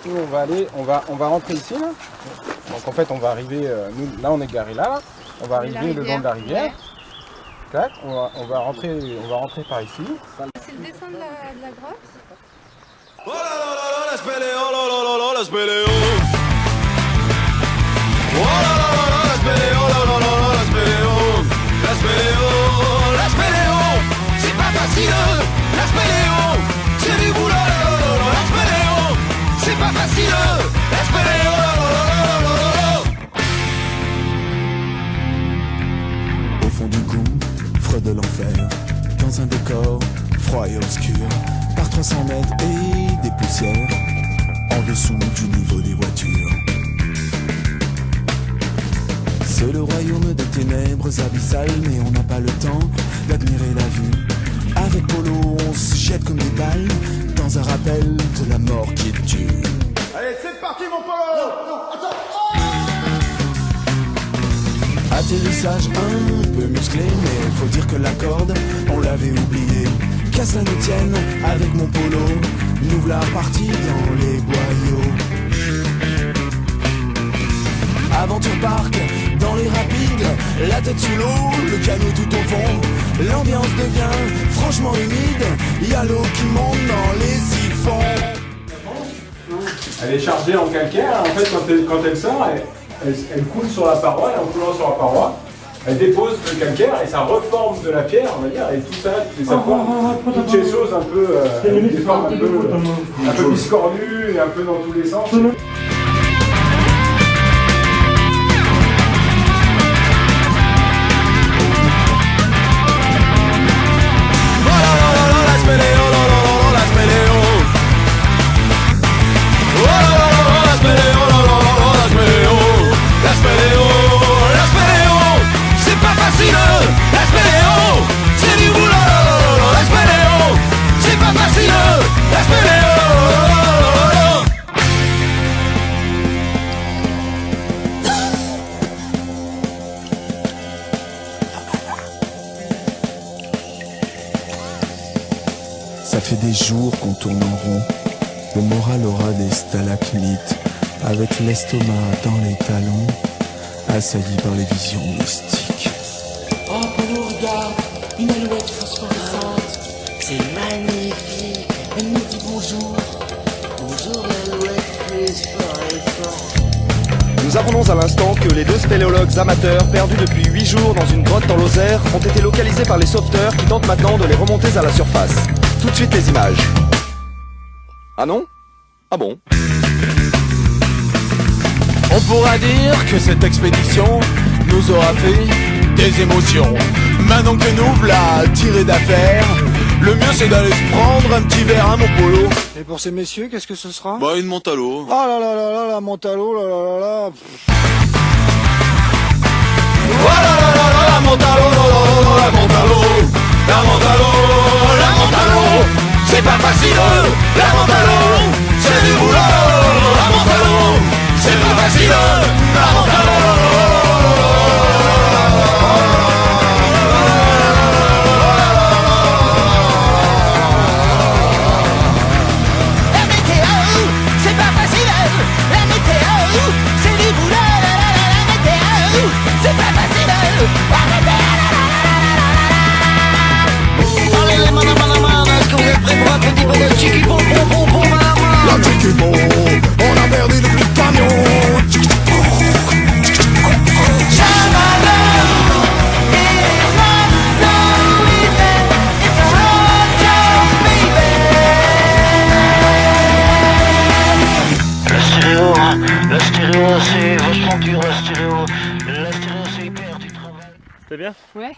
nous on va rentrer ici là. Donc en fait on va arriver, nous là on est garé là, on va arriver le long de la rivière. Ouais. Tac, on va rentrer par ici. C'est le dessin de la grotte. Oh là là là, la spéléo, oh là là là, la spéléo. Oh là là là, la spéléo, oh là là là, la spéléo. La spéléo, la spéléo, c'est pas facile. La spéléo, c'est du boulot. La spéléo, c'est pas facile. La spéléo, au fond du gouffre de l'enfer, dans un décor froid et obscur, par 300 mètres et des poussières, en dessous du niveau des voitures. C'est le royaume des ténèbres abyssales, mais on n'a pas le temps d'admirer la vue. Avec Polo, on se jette comme des balles dans un rappel de la mort qui tue. allez, c'est parti mon Polo. Non, attends. Atterrissage un peu musclé, mais faut dire que la corde, on l'avait oublié. Qu'à cela ne tienne, avec mon Polo, nous voilà partis dans les boyaux. Aventure park, dans les rapides, la tête sous l'eau, le canot tout au fond. L'ambiance devient franchement humide, y a l'eau qui monte dans les siphons. Elle est chargée en calcaire, en fait quand elle sort, elle coule sur la paroi, et en coulant sur la paroi, elle dépose le calcaire et ça reforme de la pierre, on va dire, et tout ça, et ça forme toutes ces choses un peu, des formes un peu biscornues et un peu dans tous les sens. Ça fait des jours qu'on tourne en rond, le moral aura des stalagmites, avec l'estomac dans les talons, assailli par les visions mystiques. Oh Polo, regarde, une alouette phosphorescente, c'est magnifique. Elle nous dit bonjour. Bonjour l'alouette phosphorescente. Nous apprenons à l'instant que les deux spéléologues amateurs, perdus depuis 8 jours dans une grotte dans Lozère, ont été localisés par les sauveteurs qui tentent maintenant de les remonter à la surface. Tout de suite les images. Ah non? Ah bon? On pourra dire que cette expédition nous aura fait des émotions. Maintenant que nous voilà tirés d'affaire, le mieux c'est d'aller se prendre un petit verre à mon Polo. Et pour ces messieurs, qu'est-ce que ce sera? Bah une menthe à l'eau. Oh là là là là, la menthe à l'eau, là là là là. Oh là là là là, la menthe à l'eau, la menthe à l'eau, la menthe à l'eau, la menthe à l'eau. C'est pas facile, la menthe à l'eau, c'est du boulot. La menthe à l'eau, c'est pas facile, la menthe à l'eau. La Chiquipo, on a perdu depuis le camion. La stéréo c'est vachement dur, la stéréo c'est hyper du travail. C'était bien? Ouais.